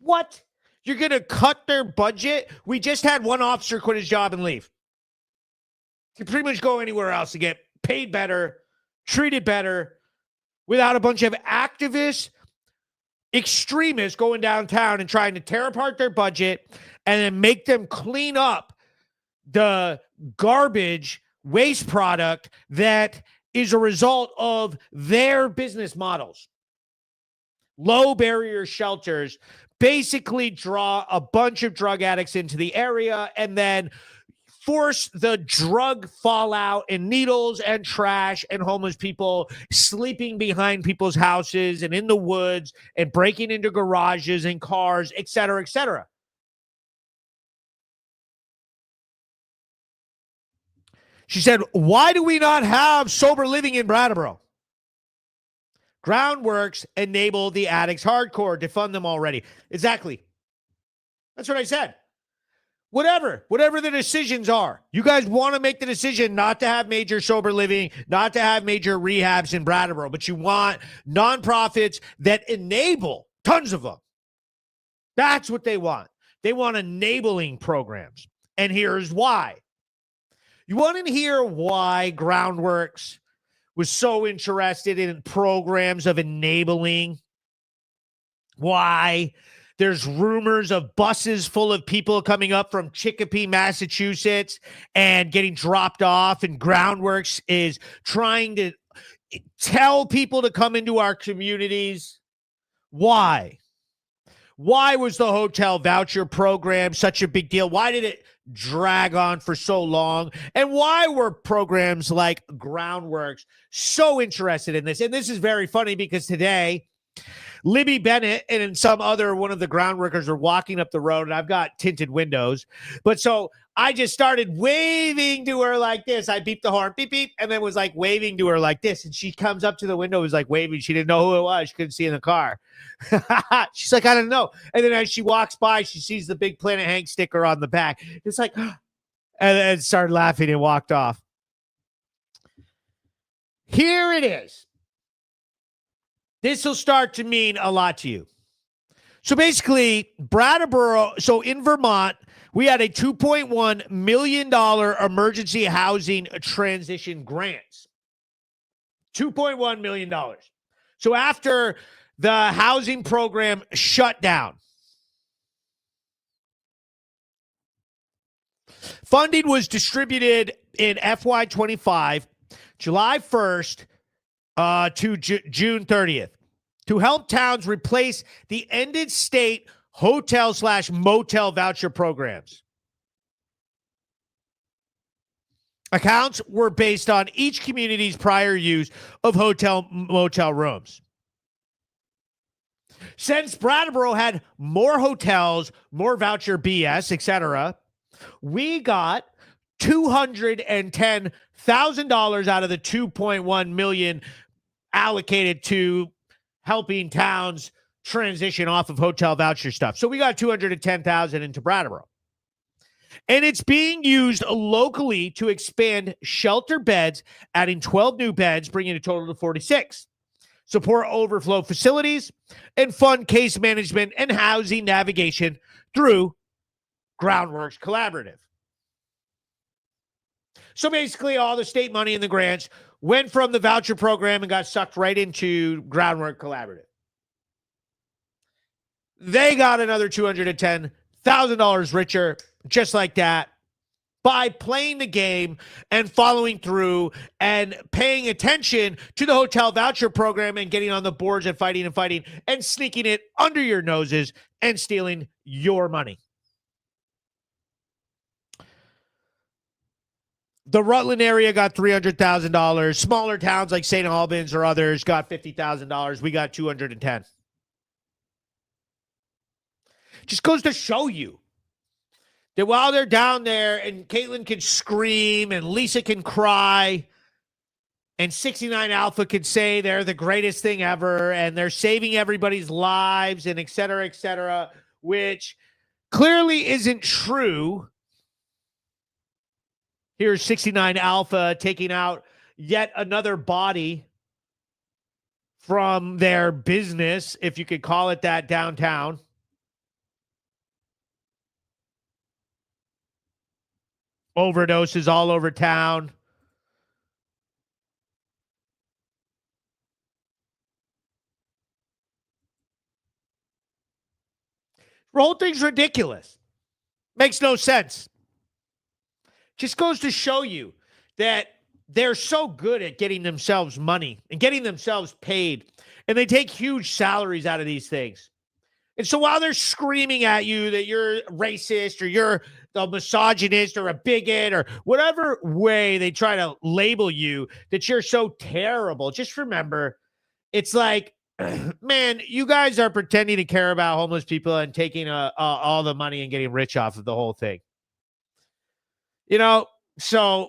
What? You're going to cut their budget? We just had one officer quit his job and leave. You pretty much go anywhere else to get paid better, treated better, without a bunch of activists, extremists going downtown and trying to tear apart their budget and then make them clean up the garbage waste product that is a result of their business models. Low barrier shelters basically draw a bunch of drug addicts into the area and then force the drug fallout and needles and trash and homeless people sleeping behind people's houses and in the woods and breaking into garages and cars, et cetera, et cetera. She said, why do we not have sober living in Brattleboro? Groundworks enable the addicts hardcore, defund them already. Exactly. That's what I said. Whatever the decisions are, you guys want to make the decision not to have major sober living, not to have major rehabs in Brattleboro, but you want nonprofits that enable tons of them. That's what they want. They want enabling programs. And here's why. You want to hear why Groundworks was so interested in programs of enabling? Why? There's rumors of buses full of people coming up from Chicopee, Massachusetts, and getting dropped off, and Groundworks is trying to tell people to come into our communities. Why? Why was the hotel voucher program such a big deal? Why did it drag on for so long? And why were programs like Groundworks so interested in this? And this is very funny because today, Libby Bennett and some other one of the ground workers are walking up the road, and I've got tinted windows. But so I just started waving to her like this. I beeped the horn, beep, beep, and then was like waving to her like this. And she comes up to the window, was like waving. She didn't know who it was. She couldn't see in the car. She's like, I don't know. And then as she walks by, she sees the big Planet Hank sticker on the back. It's like, and started laughing and walked off. Here it is. This will start to mean a lot to you. So basically, Brattleboro, so in Vermont, we had a $2.1 million emergency housing transition grants. $2.1 million. So after the housing program shut down, funding was distributed in FY25, July 1st, to June 30th to help towns replace the ended state hotel/motel voucher programs. Accounts were based on each community's prior use of hotel/motel rooms. Since Brattleboro had more hotels, more voucher BS, etc., we got $210,000 out of the $2.1 million allocated to helping towns transition off of hotel voucher stuff. So we got $210,000 into Brattleboro. And it's being used locally to expand shelter beds, adding 12 new beds, bringing a total to 46. Support overflow facilities and fund case management and housing navigation through Groundworks Collaborative. So basically, all the state money and the grants went from the voucher program and got sucked right into Groundwork Collaborative. They got another $210,000 richer, just like that, by playing the game and following through and paying attention to the hotel voucher program and getting on the boards and fighting and sneaking it under your noses and stealing your money. The Rutland area got $300,000. Smaller towns like St. Albans or others got $50,000. We got $210,000. Just goes to show you that while they're down there and Caitlin can scream and Lisa can cry and 69 Alpha can say they're the greatest thing ever and they're saving everybody's lives and et cetera, which clearly isn't true. Here's 69 Alpha taking out yet another body from their business, if you could call it that, downtown. Overdoses all over town. The whole thing's ridiculous. Makes no sense. Just goes to show you that they're so good at getting themselves money and getting themselves paid, and they take huge salaries out of these things. And so while they're screaming at you that you're racist or you're a misogynist or a bigot or whatever way they try to label you, that you're so terrible, just remember, it's like, man, you guys are pretending to care about homeless people and taking all the money and getting rich off of the whole thing. You know, so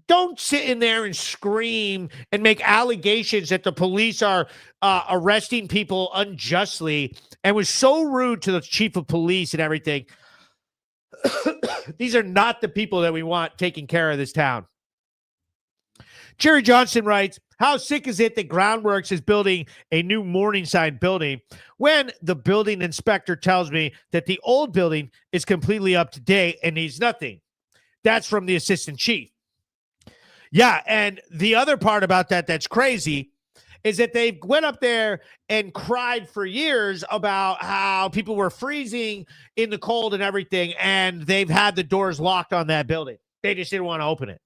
don't sit in there and scream and make allegations that the police are arresting people unjustly and was so rude to the chief of police and everything. These are not the people that we want taking care of this town. Jerry Johnson writes, how sick is it that Groundworks is building a new Morningside building when the building inspector tells me that the old building is completely up to date and needs nothing? That's from the assistant chief. Yeah, and the other part about that that's crazy is that they went up there and cried for years about how people were freezing in the cold and everything, and they've had the doors locked on that building. They just didn't want to open it.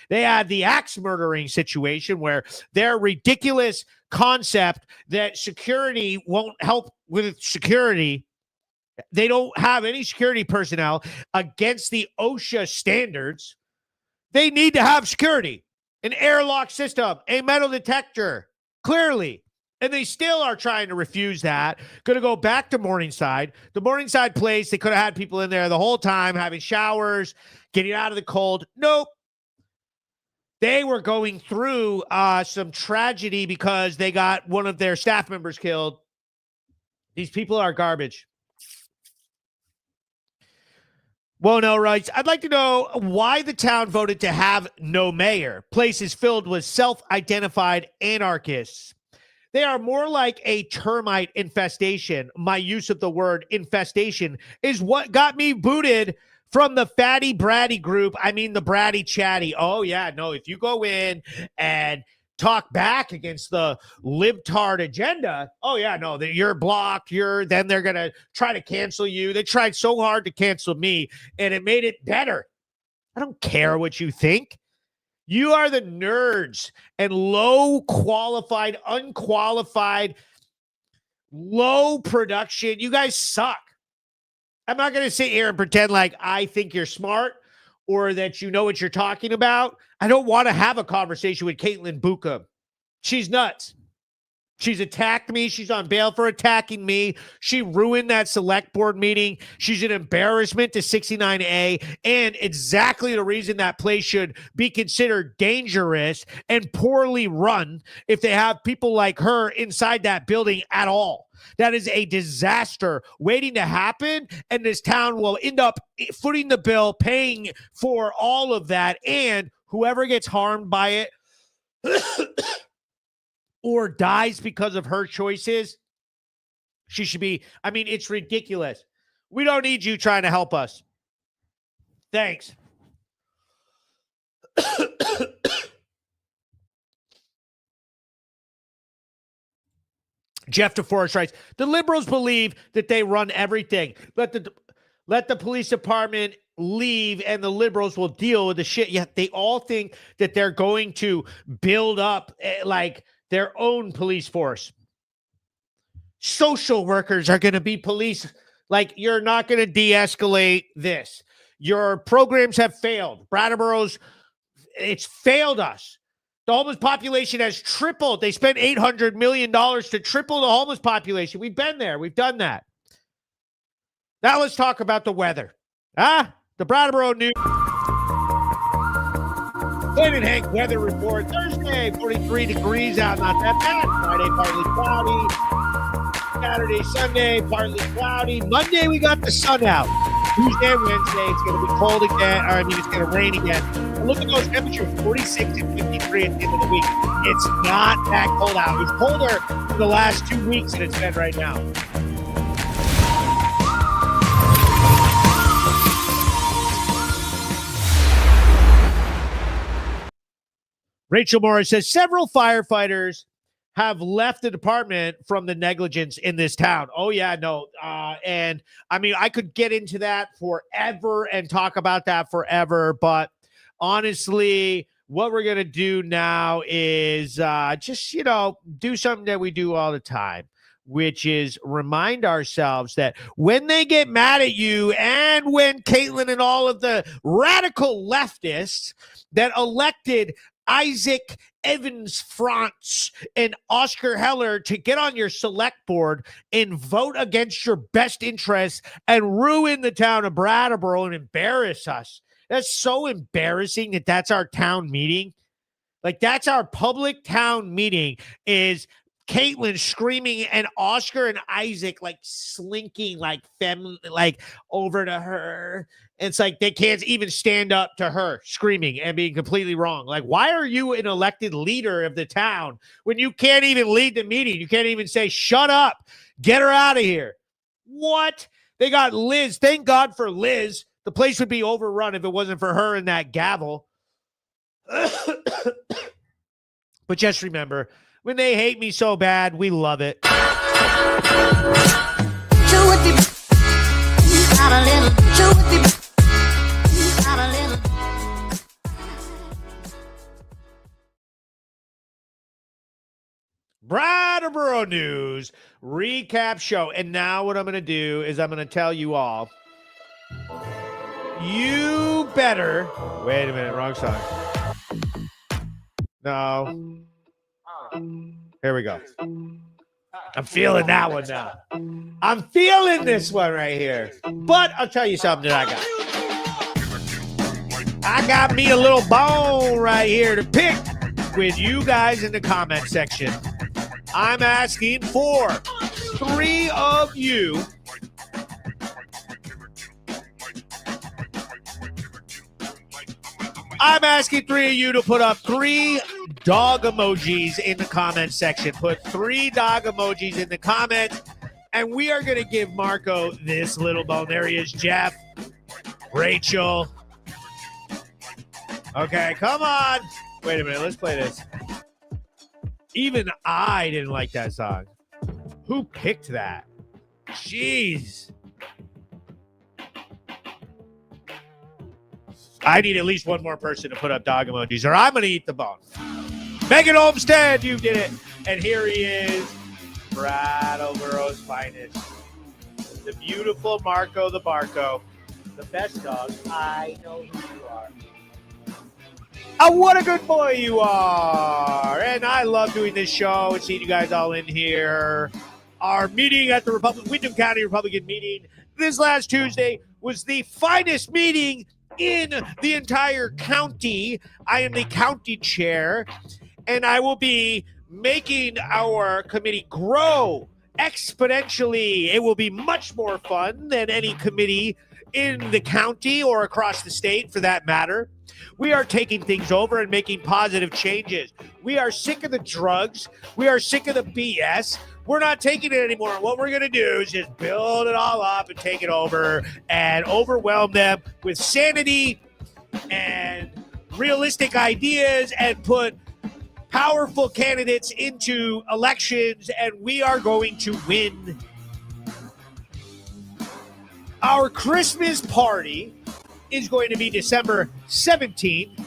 They had the axe murdering situation where their ridiculous concept that security won't help with security. They don't have any security personnel against the OSHA standards. They need to have security, an airlock system, a metal detector, clearly. And they still are trying to refuse that. Going to go back to Morningside. The Morningside place, they could have had people in there the whole time having showers, getting out of the cold. Nope. They were going through some tragedy because they got one of their staff members killed. These people are garbage. Wono writes, I'd like to know why the town voted to have no mayor. Place is filled with self-identified anarchists. They are more like a termite infestation. My use of the word infestation is what got me booted from the fatty bratty group. I mean, the bratty chatty. Oh, yeah, no, if you go in and talk back against the libtard agenda, oh, yeah, no, you're blocked. Then they're going to try to cancel you. They tried so hard to cancel me, and it made it better. I don't care what you think. You are the nerds and low qualified, unqualified, low production. You guys suck. I'm not going to sit here and pretend like I think you're smart or that you know what you're talking about. I don't want to have a conversation with Caitlin Bucum. She's nuts. She's attacked me. She's on bail for attacking me. She ruined that select board meeting. She's an embarrassment to 69A and exactly the reason that place should be considered dangerous and poorly run if they have people like her inside that building at all. That is a disaster waiting to happen, and this town will end up footing the bill, paying for all of that, and whoever gets harmed by it or dies because of her choices, she should be, I mean, it's ridiculous. We don't need you trying to help us. Thanks. Jeff DeForest writes, the liberals believe that they run everything. Let the police department leave and the liberals will deal with the shit. Yet they all think that they're going to build up like their own police force. Social workers are going to be police. Like, you're not going to de-escalate this. Your programs have failed. Brattleboro's, it's failed us. The homeless population has tripled. They spent $800 million to triple the homeless population. We've been there. We've done that. Now let's talk about the weather. The Brattleboro News. Planet Hank weather report. Thursday, 43 degrees out. Not that bad. Friday, partly cloudy. Saturday, Sunday, partly cloudy. Monday, we got the sun out. Tuesday and Wednesday, it's going to be cold again. It's going to rain again. Look at those temperatures, 46 and 53 at the end of the week. It's not that cold out. It was colder for the last 2 weeks than it's been right now. Rachel Morris says several firefighters have left the department from the negligence in this town. Oh, yeah, no. And I mean, I could get into that forever and talk about that forever. But honestly, what we're going to do now is just, do something that we do all the time, which is remind ourselves that when they get mad at you and when Caitlin and all of the radical leftists that elected Isaac Evans France and Oscar Heller to get on your select board and vote against your best interests and ruin the town of Brattleboro and embarrass us. That's so embarrassing that that's our town meeting. Like, that's our public town meeting, is Caitlin screaming and Oscar and Isaac like slinking like over to her. It's like they can't even stand up to her screaming and being completely wrong. Like, why are you an elected leader of the town when you can't even lead the meeting? You can't even say, shut up, get her out of here. What? They got Liz. Thank God for Liz. The place would be overrun if it wasn't for her and that gavel. But just remember, when they hate me so bad, we love it. Brattleboro News recap show. And now what I'm going to do is I'm going to tell you all, you better... Wait a minute, wrong song. No. Here we go. I'm feeling that one now. I'm feeling this one right here. But I'll tell you something that I got. I got me a little bone right here to pick with you guys in the comment section. I'm asking for 3 of you to put up 3 dog emojis in the comment section. Put 3 dog emojis in the comments, and we are going to give Marco this little bone. There he is, Jeff, Rachel. Okay, come on. Wait a minute, let's play this. Even I didn't like that song. Who picked that? Jeez. I need at least one more person to put up dog emojis, or I'm going to eat the bone. Megan Olmstead, you did it. And here he is, Brattleboro's finest. The beautiful Marco the Barco. The best dog. I know who you are. Oh, what a good boy you are. And I love doing this show and seeing you guys all in here. Our meeting at the Windham County Republican meeting this last Tuesday was the finest meeting in the entire county. I am the county chair, and I will be making our committee grow exponentially. It will be much more fun than any committee in the county or across the state, for that matter. We are taking things over and making positive changes. We are sick of the drugs. We are sick of the BS. We're not taking it anymore. What we're going to do is just build it all up and take it over and overwhelm them with sanity and realistic ideas and put powerful candidates into elections, and we are going to win. Our Christmas party is going to be December 17th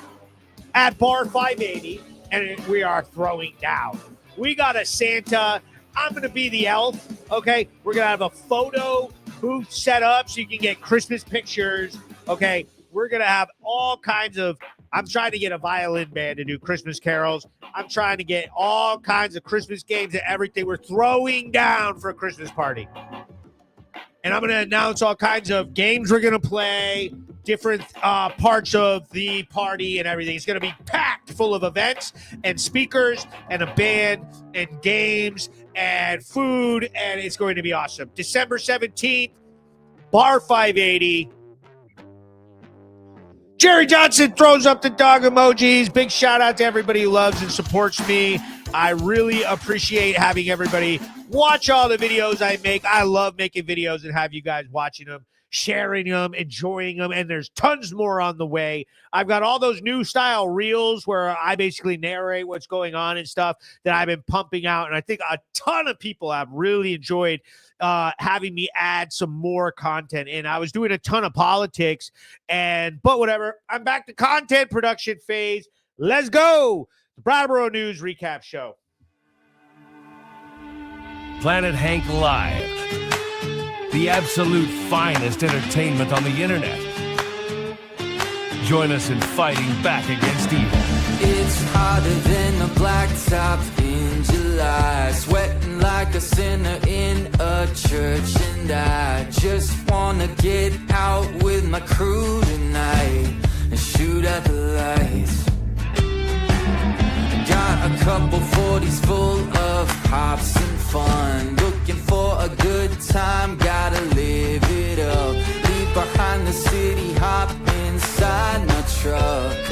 at Bar 580, and we are throwing down. We got a Santa. I'm going to be the elf, okay? We're going to have a photo booth set up so you can get Christmas pictures, okay? We're going to have all kinds of, I'm trying to get a violin band to do Christmas carols. I'm trying to get all kinds of Christmas games and everything. We're throwing down for a Christmas party. And I'm going to announce all kinds of games we're going to play, different parts of the party and everything. It's going to be packed full of events and speakers and a band and games and food, and it's going to be awesome. December 17th, Bar 580. Jerry Johnson throws up the dog emojis. Big shout out to everybody who loves and supports me. I really appreciate having everybody watch all the videos I make. I love making videos and have you guys watching them, sharing them, enjoying them, and there's tons more on the way. I've got all those new style reels where I basically narrate what's going on and stuff that I've been pumping out, and I think a ton of people have really enjoyed having me add some more content in. I was doing a ton of politics, but whatever. I'm back to content production phase. Let's go. The Brattleboro News Recap Show. Planet Hank Live. The absolute finest entertainment on the internet. Join us in fighting back against evil. It's hotter than a blacktop in July, sweating like a sinner in a church, and I just wanna get out with my crew tonight and shoot at the lights. Got a couple 40s full of hops and fun, looking for a good time, gotta live it up. Leave behind the city, hop inside my truck.